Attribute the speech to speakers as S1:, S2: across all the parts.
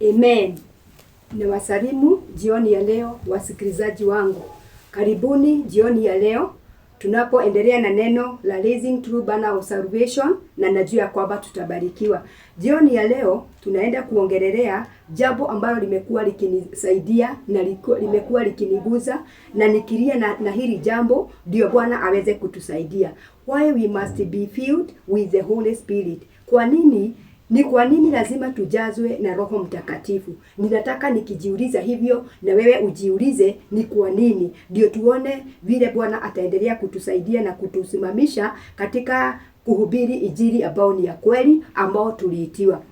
S1: Amen. Nawasalimu jioni ya leo wasikilizaji wangu. Karibuni jioni ya leo tunapoendelea na neno la Raising True Banner of Salvation, na najua kwamba tutabarikiwa. Jioni ya leo tunaenda kuongelelea jambo ambalo limekuwa likinisaidia na limekuwa likiniguza na nikilia na hili jambo ndio Bwana aweze kutusaidia. Why we must be filled with the Holy Spirit. Kwa nini lazima tujazwe na Roho Mtakatifu? Ninataka nikijiuliza hivyo na wewe ujiulize ni kwa nini. Ndio tuone vile Bwana ataendelea kutusaidia na kutusimamisha katika kuhubiri injili ambao ni ya kweli ambao tuliitiwa.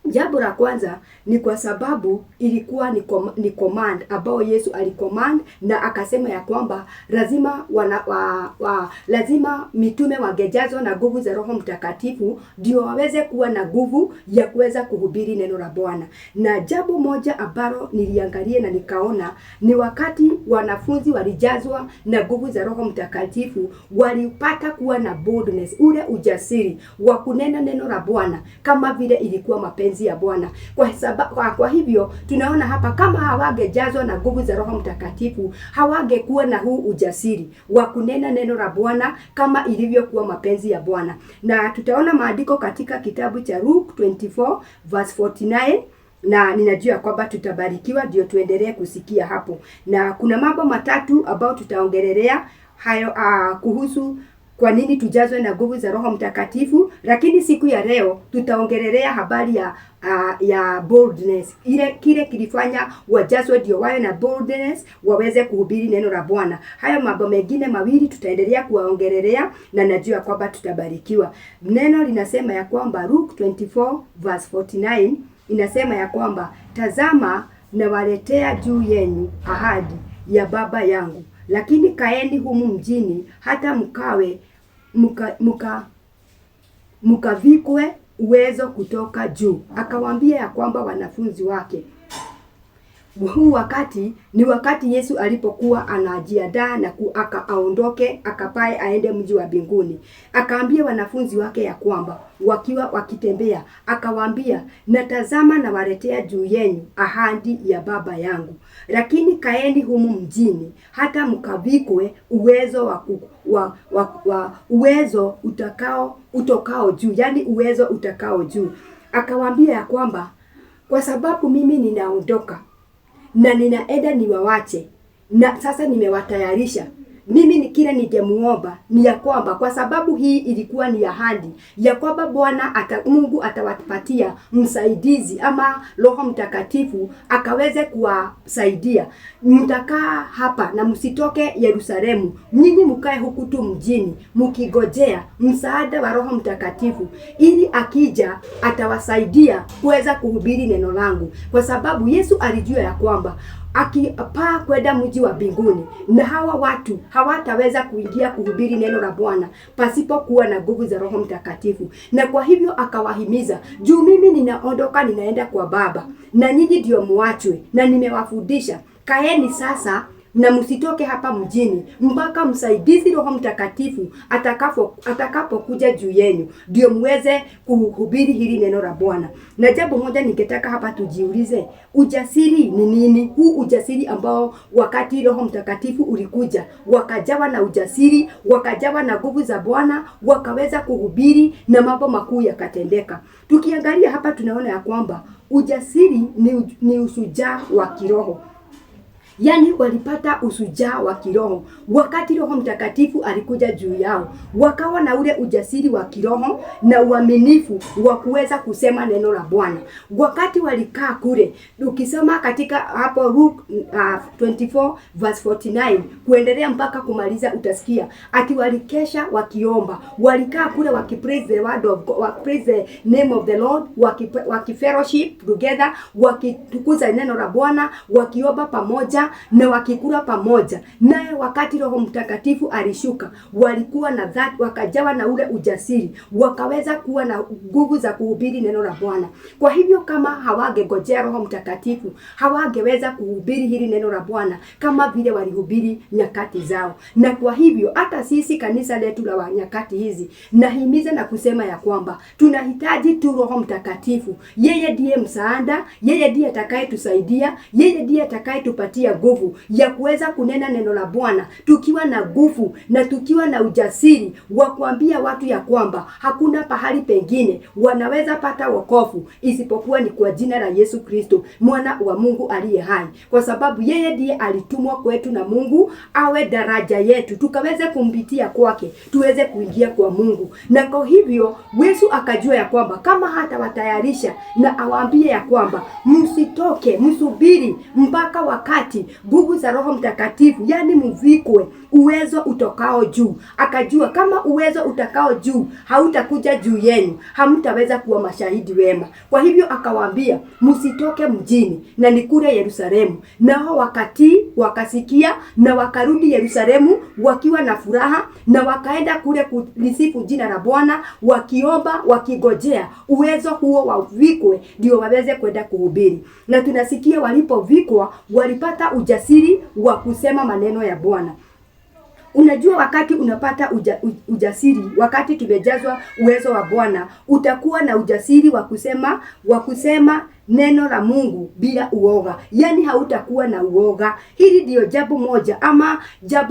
S1: Jambo la kwanza ni kwa sababu ilikuwa ni command ambao Yesu alicommand na akasema ya kwamba lazima mitume wangejazwa na nguvu za Roho Mtakatifu ndio waweze kuwa na nguvu ya kuweza kuhubiri neno la Bwana. Na jambo moja ambalo niliangalia na nikaona ni wakati wanafunzi walijazwa na nguvu za Roho Mtakatifu, walipata kuwa na boldness, ule ujasiri wa kunena neno la Bwana kama vile ilikuwa mapenzi ya Bwana. Kwa hivyo tunaona hapa kama hawangejazwa na nguvu za Roho Mtakatifu, hawangekuwa na huu ujasiri wa kunena neno la Bwana kama ilivyokuwa mapenzi ya Bwana. Na tutaona maandiko katika kitabu cha Luke 24 verse 49 na ninajua kwamba tutabarikiwa, ndio tuendelee kusikia hapo. Na kuna mambo matatu ambayo tutaongelelea hayo kuhusu kwa nini tujazwe na nguvu za Roho Mtakatifu, lakini siku ya leo tutaongelelea habari ya boldness. Kile kilifanya wajazwe ndio wawe na boldness waweze kuhubiri neno la Bwana. Hayo mambo mengine mawili tutaendelea kuwaongelelea na najua kwamba tutabarikiwa. Neno linasema ya kwamba Luke 24 verse 49 inasema ya kwamba tazama nawaletea juu yenu ahadi ya Baba yangu, lakini kaeni humu mjini hata mkawe mkavikwe uwezo kutoka juu. Akawaambia ya kwamba wanafunzi wake, huu wakati ni wakati Yesu alipokuwa anajiandaa na aondoke akapae aende mji wa mbinguni. Akaambia wanafunzi wake ya kwamba wakiwa wakitembea, akawaambia natazama nawaletea juu yenu ahadi ya Baba yangu, lakini kaeni humu mjini hata mkavikwe uwezo uwezo utokao juu, yani uwezo utakao juu. Akawaambia ya kwamba kwa sababu mimi ninaondoka na ninaenda niwawache, na sasa nimewatayarisha. Mimi ni kile ningemuomba ni ya kwamba kwa sababu hii ilikuwa ni ahadi ya kwamba Mungu atawapatia msaidizi ama Roho Mtakatifu akaweze kuwasaidia. Mtakaa hapa na msitoke Yerusalemu, nyinyi mkae huku tu mjini mkigojea msaada wa Roho Mtakatifu, ili akija atawasaidia kuweza kuhubiri neno langu, kwa sababu Yesu alijua ya kwamba akipaa kwenda mji wa mbinguni na hawa watu hawataweza kuingia kuhubiri neno la Bwana pasipo kuwa na nguvu za Roho Mtakatifu. Na kwa hivyo akawahimiza, juu mimi ninaondoka ninaenda kwa Baba na nyinyi ndio muachwe, na nimewafundisha, kaeni sasa na msitoke hapa mjini mpaka msaidizi Roho Mtakatifu atakapokuja juu yenu ndio muweze kuhubiri hili neno la Bwana. Na jambo moja ningetaka hapa tujiulize, ujasiri ni nini? Huu ujasiri ambao wakati Roho Mtakatifu ulikuja, wakajawa na ujasiri, wakajawa na nguvu za Bwana, wakaweza kuhubiri na mambo makuu yakatendeka. Tukiangalia hapa tunaona ya kwamba ujasiri ni ushujaa wa kiroho. Yani walipata usujaa wa kiroho wakati Roho Mtakatifu alikuja juu yao, wakawa na ule ujasiri wa kiroho na uaminifu wa kuweza kusema neno la Bwana. Wakati walikaa kule, ukisoma katika hapo Luke 24 verse 49 kuendelea mpaka kumaliza, utasikia ati walikesha wakiomba, walikaa kule wakipraise the word of God, wakipraise the name of the Lord, wakifellowship together, wakitukuza neno la Bwana, wakiomba pamoja, na wakikula pamoja. Naye wakati Roho Mtakatifu alishuka, walikuwa na dhati, wakajawa na ule ujasiri, wakaweza kuwa na nguvu za kuhubiri neno la Bwana. Kwa hivyo kama hawangegojea Roho Mtakatifu, hawangeweza kuhubiri hili neno la Bwana kama vile walihubiri nyakati zao. Na kwa hivyo hata sisi kanisa letu la nyakati hizi, nahimiza na kusema ya kwamba tunahitaji tu Roho Mtakatifu. Yeye ndiye msaada, yeye ndiye atakayetusaidia, yeye ndiye atakayetupatia nguvu ya kuweza kunena neno la Bwana tukiwa na nguvu na tukiwa na ujasiri wa kuambia watu ya kwamba hakuna pahali pengine wanaweza pata wokovu isipokuwa ni kwa jina la Yesu Kristo, mwana wa Mungu aliye hai. Kwa sababu yeye ndiye alitumwa kwetu na Mungu awe daraja yetu, tukaweze kumpitia kwake tuweze kuingia kwa Mungu. Na kwa hivyo Yesu akajua ya kwamba kama hata watayarisha na awaambie ya kwamba msitoke, msubiri mpaka wakati nguvu za Roho Mtakatifu, yani mvikwe uwezo utokao juu. Akajua kama uwezo utakao juu hautakuja juu yenu, hamtaweza kuwa mashahidi wema. Kwa hivyo akawaambia msitoke mjini na ni kule Yerusalemu. Nao wakati wakasikia na wakarudi Yerusalemu wakiwa na furaha, na wakaenda kule kulisifu jina la Bwana, wakiomba, wakigojea uwezo huo wavikwe ndio waweze kwenda kuhubiri. Na tunasikia walipovikwa walipata ujasiri wa kusema maneno ya Bwana. Unajua wakati unapata ujasiri, wakati tumejazwa uwezo wa Bwana, utakuwa na ujasiri wa kusema neno la Mungu bila uoga. Yani hautakuwa na uoga. Hili ndio jambo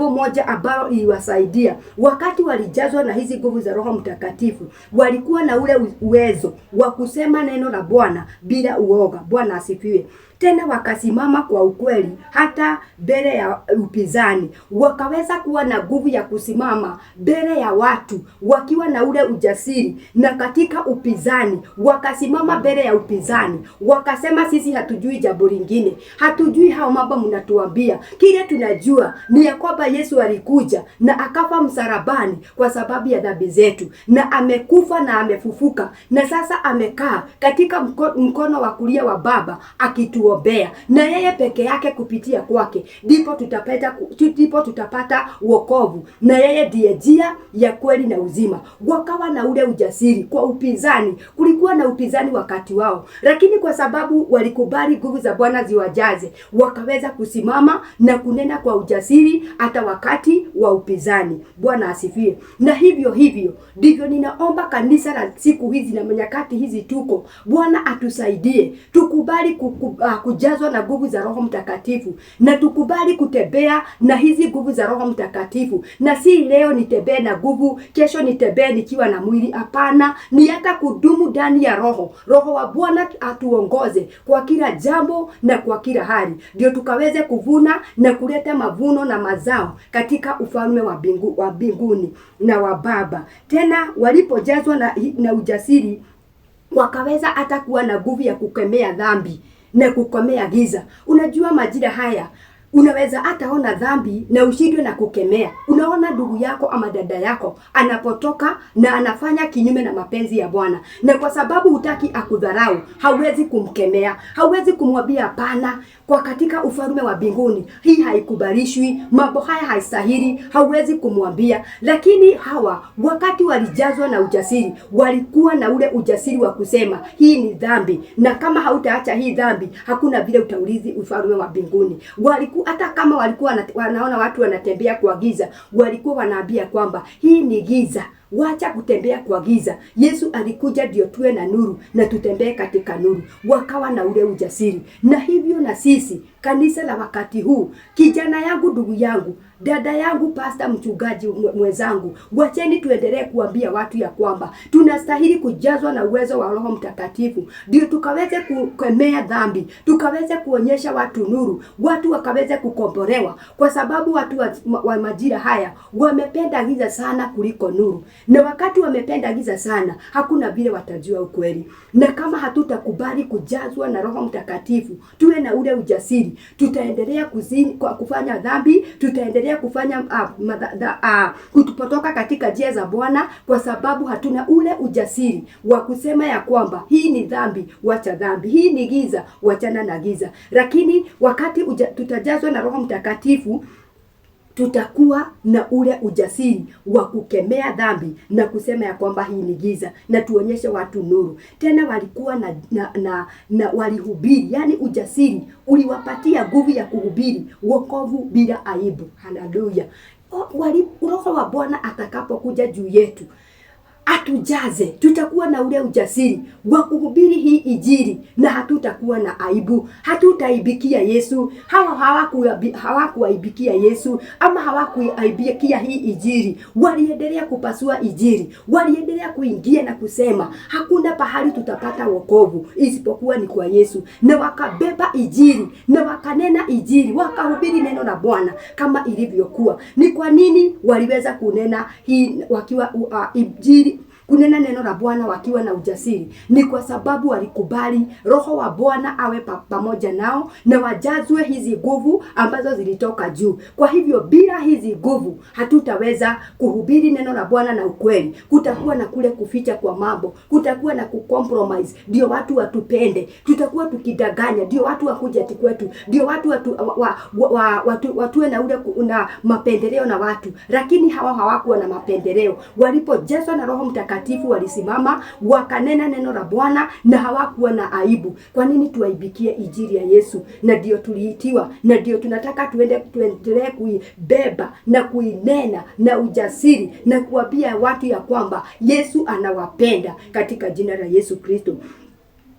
S1: moja ambalo iliwasaidia. Wakati walijazwa na hizi nguvu za Roho Mtakatifu, walikuwa na ule uwezo wa kusema neno la Bwana bila uoga. Bwana asifiwe. Tena wakasimama kwa ukweli hata mbele ya upinzani. Wakaweza kuwa na nguvu ya kusimama mbele ya watu wakiwa na ule ujasiri, na katika upinzani wakasimama mbele ya upinzani wakasema, sisi hatujui jambo lingine, hatujui hao mambo mnatuambia. Kile tunajua ni ya kwamba Yesu alikuja na akafa msalabani kwa sababu ya dhambi zetu, na amekufa na amefufuka, na sasa amekaa katika mkono wa kulia wa Baba akituombea, na yeye peke yake kupitia kwake ndipo tutapata wokovu, na yeye ndiye njia ya kweli na uzima. Wakawa na ule ujasiri kwa upinzani. Kulikuwa na upinzani wakati wao, lakini kwa sababu walikubali nguvu za Bwana ziwajaze, wakaweza kusimama na kunena kwa ujasiri hata wakati wa upinzani. Bwana asifiwe. Na hivyo ndivyo ninaomba kanisa la siku hizi na nyakati hizi tuko. Bwana atusaidie tukubali kujazwa na nguvu za Roho Mtakatifu, na tukubali kutembea na hizi nguvu za Roho Mtakatifu. Na si leo nitembee na nguvu, kesho nitembee nikiwa na mwili. Hapana, ni hata kudumu ndani ya Roho wa Bwana atuongoze kwa kila jambo na kwa kila hali, ndio tukaweze kuvuna na kuleta mavuno na mazao katika ufalme wa mbinguni na wa Baba. Tena walipojazwa na ujasiri, wakaweza hata kuwa na nguvu ya kukemea dhambi na kukemea giza. Unajua majira haya unaweza hata ona dhambi na ushindwe na kukemea. Unaona ndugu yako ama dada yako anapotoka na anafanya kinyume na mapenzi ya Bwana, na kwa sababu hutaki akudharau, hauwezi kumkemea, hauwezi kumwambia hapana, kwa katika ufalme wa mbinguni hii haikubalishwi, mambo haya haistahili, hauwezi kumwambia. Lakini hawa wakati walijazwa na ujasiri, walikuwa na ule ujasiri wa kusema hii ni dhambi, na kama hautaacha hii dhambi hakuna vile utaurithi ufalme wa mbinguni. Hata kama walikuwa wanaona watu wanatembea kwa giza, walikuwa wanaambia kwamba hii ni giza, wacha kutembea kwa giza. Yesu alikuja ndio tuwe na nuru na tutembee katika nuru. Wakawa na ule ujasiri. Na hivyo na sisi kanisa la wakati huu, kijana yangu, ndugu yangu, dada yangu, pasta, mchungaji mwenzangu, wacheni tuendelee kuambia watu ya kwamba tunastahili kujazwa na uwezo wa Roho Mtakatifu ndio tukaweze kukemea dhambi, tukaweze kuonyesha watu nuru, watu wakaweze kukombolewa, kwa sababu watu wa majira haya wamependa giza sana kuliko nuru. Na wakati wamependa giza sana, hakuna vile watajua ukweli. Na kama hatutakubali kujazwa na Roho Mtakatifu, tuwe na ule ujasiri, tutaendelea kufanya dhambi, tutaendelea kufanya kutupotoka katika njia za Bwana, kwa sababu hatuna ule ujasiri wa kusema ya kwamba hii ni dhambi, wacha dhambi, hii ni giza, wachana na giza. Lakini wakati tutajazwa na Roho Mtakatifu, tutakuwa na ule ujasiri wa kukemea dhambi na kusema ya kwamba hii ni giza, na tuonyeshe watu nuru. Tena walikuwa na walihubiri, yani ujasiri uliwapatia nguvu ya kuhubiri wokovu bila aibu. Haleluya. Roho wa Bwana atakapokuja juu yetu, atujaze, tutakuwa na ule ujasiri wa kuhubiri hii injili na hatutakuwa na aibu. Hatutaibikia Yesu. Hawakuaibikia Yesu ama hawakuaibikia hii injili. Waliendelea kupasua injili, waliendelea kuingia na kusema hakuna pahali tutapata wokovu isipokuwa ni kwa Yesu, na wakabeba injili na wakanena injili, wakahubiri neno la Bwana kama ilivyokuwa. Ni kwa nini waliweza kunena hii wakiwa injili, kunena neno la Bwana wakiwa na ujasiri? Ni kwa sababu walikubali Roho wa Bwana awe pamoja nao na wajazwe hizi nguvu ambazo zilitoka juu. Kwa hivyo bila hizi nguvu hatutaweza kuhubiri neno la Bwana na ukweli. Kutakuwa na kule kuficha kwa mambo, kutakuwa na kucompromise ndio watu watupende, tutakuwa tukidanganya ndio watu wakuje kwetu, ndio watu watuwe na ule na mapendeleo na watu. Lakini hawakuwa na mapendeleo. Walipojazwa na Roho Mtakatifu walisimama wakanena neno la Bwana na hawakuwa na aibu. Kwa nini tuaibikie injili ya Yesu? Na ndio tuliitiwa, na ndio tunataka tuendelee kuibeba na kuinena na ujasiri na kuambia watu ya kwamba Yesu anawapenda katika jina la Yesu Kristo.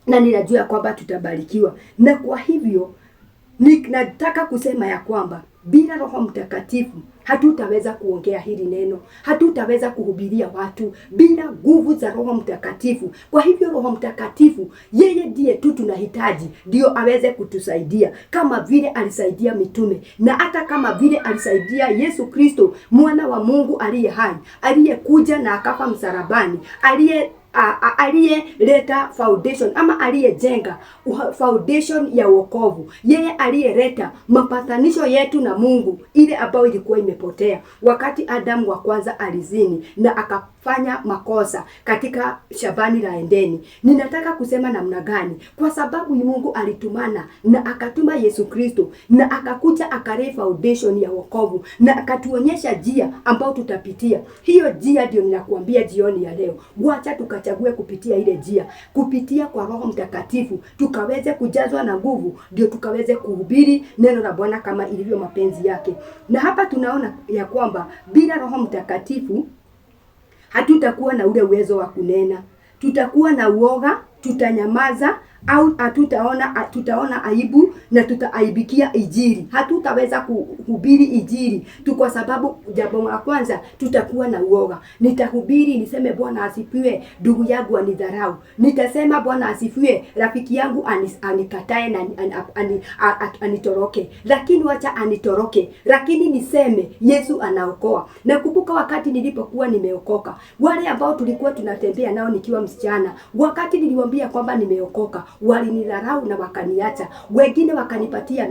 S1: Na ninajua kwamba tutabarikiwa. Na kwa hivyo nataka kusema ya kwamba bila Roho Mtakatifu hatutaweza kuongea hili neno, hatutaweza kuhubiria watu bila nguvu za Roho Mtakatifu. Kwa hivyo Roho Mtakatifu yeye ndiye tu tunahitaji ndio aweze kutusaidia, kama vile alisaidia mitume na hata kama vile alisaidia Yesu Kristo, mwana wa Mungu aliye hai, aliyekuja na akafa msalabani, aliyeleta foundation ama aliyejenga foundation ya wokovu. Yeye aliyeleta mapatanisho yetu na Mungu, ile ambayo ilikuwa imepotea wakati Adamu wa kwanza alizini na akafanya makosa katika shambani la Edeni. Ninataka kusema namna gani? Kwa sababu Mungu alitumana na akatuma Yesu Kristo na akakuja akare foundation ya wokovu na akatuonyesha njia ambayo tutapitia. Hiyo njia ndio ninakuambia jioni ya leo. Wacha tukachague kupitia ile njia, kupitia kwa Roho Mtakatifu, tukaweze kujazwa na nguvu, ndio tukaweze kuhubiri neno la Bwana kama ilivyo mapenzi yake. Na hapa tunaona ya kwamba bila Roho Mtakatifu hatutakuwa na ule uwezo wa kunena. Tutakuwa na uoga, tutanyamaza au tutaona aibu na tutaaibikia injili. Hatutaweza kuhubiri injili tu kwa sababu jambo la kwanza tutakuwa na uoga. Nitahubiri niseme Bwana asifiwe, ndugu yangu anidharau. Nitasema Bwana asifiwe, rafiki yangu anikatae na anitoroke. Lakini wacha anitoroke, lakini niseme Yesu anaokoa. Nakumbuka wakati nilipokuwa nimeokoka, wale ambao tulikuwa tunatembea nao nikiwa msichana, wakati niliwaambia kwamba nimeokoka, walinidharau na wakaniacha. Wengine wakanipatia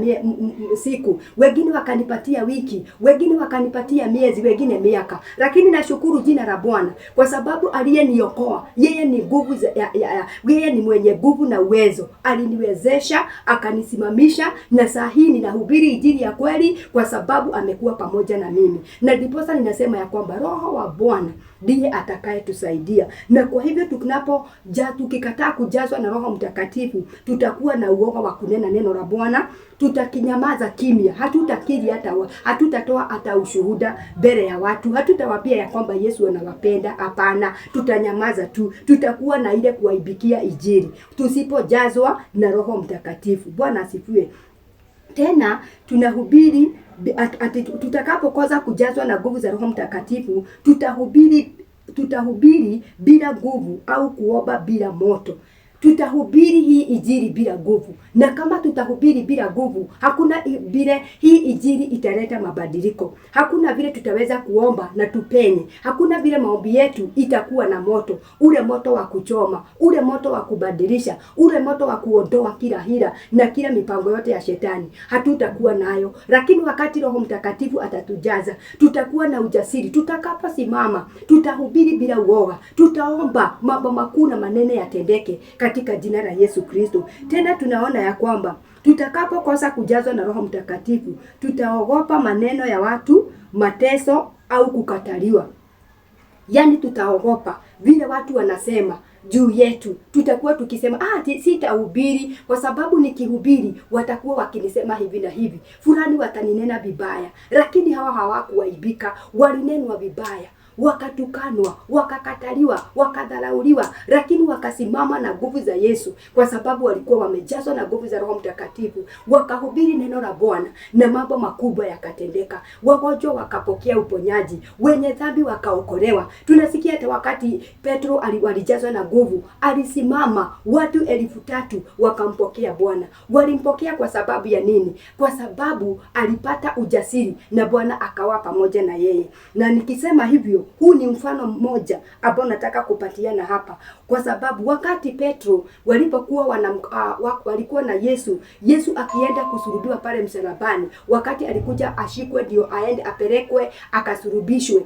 S1: siku, wengine wakanipatia wiki, wengine wakanipatia miezi, wengine miaka. Lakini nashukuru jina la Bwana kwa sababu aliyeniokoa yeye ni nguvu yeye ni mwenye nguvu na uwezo. Aliniwezesha, akanisimamisha, na saa hii ninahubiri injili ya kweli kwa sababu amekuwa pamoja na mimi. Na ndiposa ninasema ya kwamba Roho wa Bwana ndiye atakayetusaidia. Na kwa hivyo tukikataa kujazwa na Roho Mtakatifu, tutakuwa na uoga wa kunena neno la Bwana, tutakinyamaza kimya, hatutakiri hatutatoa hata ushuhuda mbele ya watu, hatutawaambia ya kwamba Yesu anawapenda. Hapana, tutanyamaza tu. Tutakuwa na ile kuaibikia injili tusipojazwa na Roho Mtakatifu. Bwana asifiwe. Tena tunahubiri tutakapokosa kujazwa na nguvu za Roho Mtakatifu, tutahubiri bila nguvu au kuomba bila moto. tutahubiri hii injili bila nguvu, na kama tutahubiri bila nguvu, hakuna vile hii injili italeta mabadiliko. Hakuna vile tutaweza kuomba na tupenye. Hakuna vile maombi yetu itakuwa na moto, ule moto wa kuchoma, ule moto wa kubadilisha, ule moto wa kuondoa kila hila na kila mipango yote ya shetani. Hatutakuwa nayo. Lakini wakati Roho Mtakatifu atatujaza, tutakuwa na ujasiri. Tutakaposimama, tutahubiri bila uoga. Tutaomba mambo makuu na manene yatendeke katika jina la Yesu Kristo. Tena tunaona ya kwamba tutakapokosa kujazwa na Roho Mtakatifu, tutaogopa maneno ya watu, mateso au kukataliwa. Yaani tutaogopa vile watu wanasema juu yetu. Tutakuwa tukisema sitahubiri kwa sababu nikihubiri watakuwa wakinisema hivi na hivi. Fulani wataninena vibaya. Lakini hawa hawakuaibika, walinenwa vibaya, wakatukanwa, wakakataliwa, wakadharauliwa, lakini wakasimama na nguvu za Yesu kwa sababu walikuwa wamejazwa na nguvu za Roho Mtakatifu. Wakahubiri neno la Bwana na mambo makubwa yakatendeka. Wagonjwa wakapokea uponyaji, wenye dhambi wakaokolewa. Tunasikia hata wakati Petro alijazwa na nguvu, alisimama, watu 3,000 wakampokea Bwana. Walimpokea kwa sababu ya nini? Kwa sababu alipata ujasiri na Bwana akawa pamoja na yeye. Na nikisema hivyo, huu ni mfano mmoja ambao nataka kupatiana hapa, kwa sababu wakati Petro walipokuwa walikuwa na Yesu akienda kusulubiwa pale msalabani, wakati alikuja ashikwe ndio aende apelekwe akasulubishwe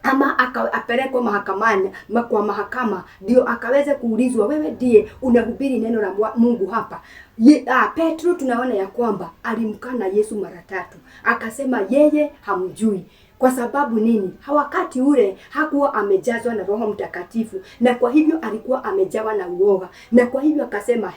S1: ama apelekwe mahakamani, kwa mahakama ndio akaweze kuulizwa, wewe ndiye unahubiri neno la Mungu hapa? Petro tunaona ya kwamba alimkana Yesu mara 3. Akasema yeye hamjui. Kwa sababu nini? Wakati ule hakuwa amejazwa na Roho Mtakatifu, na kwa hivyo alikuwa amejawa na uoga. Na kwa hivyo akasema,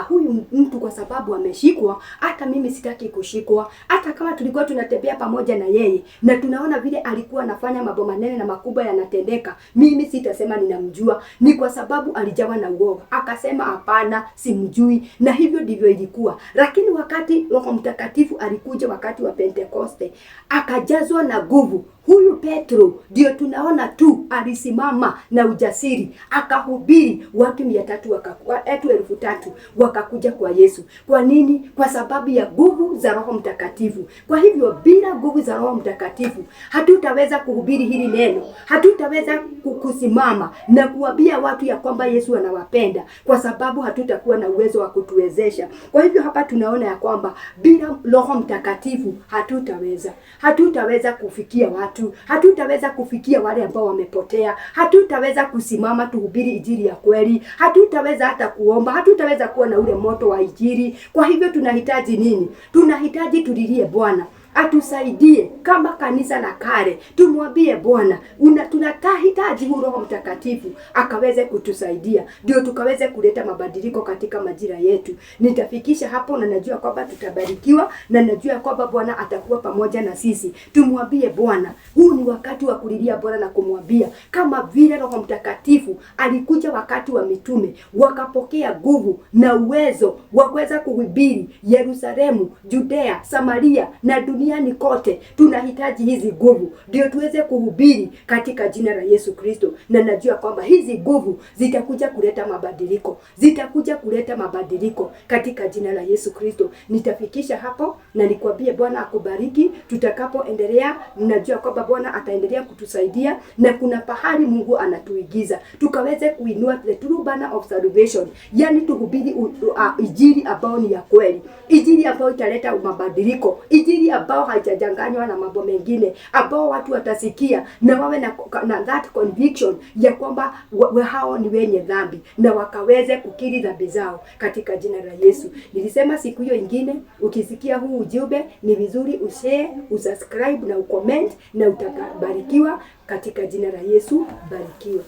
S1: huyu mtu kwa sababu ameshikwa, hata mimi sitaki kushikwa. Hata kama tulikuwa tunatembea pamoja na yeye na tunaona vile alikuwa anafanya mambo manene na makubwa yanatendeka, mimi sitasema ninamjua. Ni kwa sababu alijawa na uoga. Akasema hapana, simjui. Na hivyo ndivyo ilikuwa. Lakini wakati Roho Mtakatifu alikuja wakati wa Pentekoste, akajazwa na nguvu, huyu Petro ndio tunaona tu alisimama na ujasiri, akahubiri, watu 3,000 wakakuja kwa Yesu. Kwa nini? Kwa sababu ya nguvu za Roho Mtakatifu. Kwa hivyo bila nguvu za Roho Mtakatifu hatutaweza kuhubiri hili neno, hatutaweza kusimama na kuambia watu ya kwamba Yesu anawapenda, kwa sababu hatutakuwa na uwezo wa kutuwezesha. Kwa hivyo hapa tunaona ya kwamba bila Roho Mtakatifu hatutaweza kufikia watu, hatutaweza kufikia wale ambao wamepotea, hatutaweza kusimama tuhubiri injili ya kweli, hatutaweza hata kuomba, hatutaweza kuwa na ule moto wa injili. Kwa hivyo tunahitaji nini? Tunahitaji tulilie Bwana atusaidie kama kanisa la kale. Tumwambie Bwana, tunahitaji Roho Mtakatifu akaweze kutusaidia, ndio tukaweze kuleta mabadiliko katika majira yetu. Nitafikisha hapo, na najua kwamba tutabarikiwa, na najua kwamba Bwana atakuwa pamoja na sisi. Tumwambie Bwana, huu ni wakati wa kulilia Bwana na kumwambia, kama vile Roho Mtakatifu alikuja wakati wa mitume, wakapokea nguvu na uwezo wa kuweza kuhubiri Yerusalemu, Judea, Samaria na duniani kote. Tunahitaji hizi nguvu ndio tuweze kuhubiri katika jina la Yesu Kristo. Na najua kwamba hizi nguvu zitakuja kuleta mabadiliko, zitakuja kuleta mabadiliko katika jina la Yesu Kristo. Nitafikisha hapo na nikwambie Bwana akubariki. Tutakapoendelea, najua kwamba Bwana ataendelea kutusaidia, na kuna pahali Mungu anatuigiza tukaweze kuinua the true banner of salvation, yani tuhubiri injili ambayo ni ya kweli, injili ambayo italeta mabadiliko, injili ambao haijajanganywa na mambo mengine, ambao watu watasikia na wawe na that conviction ya kwamba hao ni wenye dhambi na wakaweze kukiri dhambi zao katika jina la Yesu. Nilisema siku hiyo ingine, ukisikia huu ujumbe ni vizuri ushare, usubscribe na ucomment, na utabarikiwa katika jina la Yesu. Barikiwa.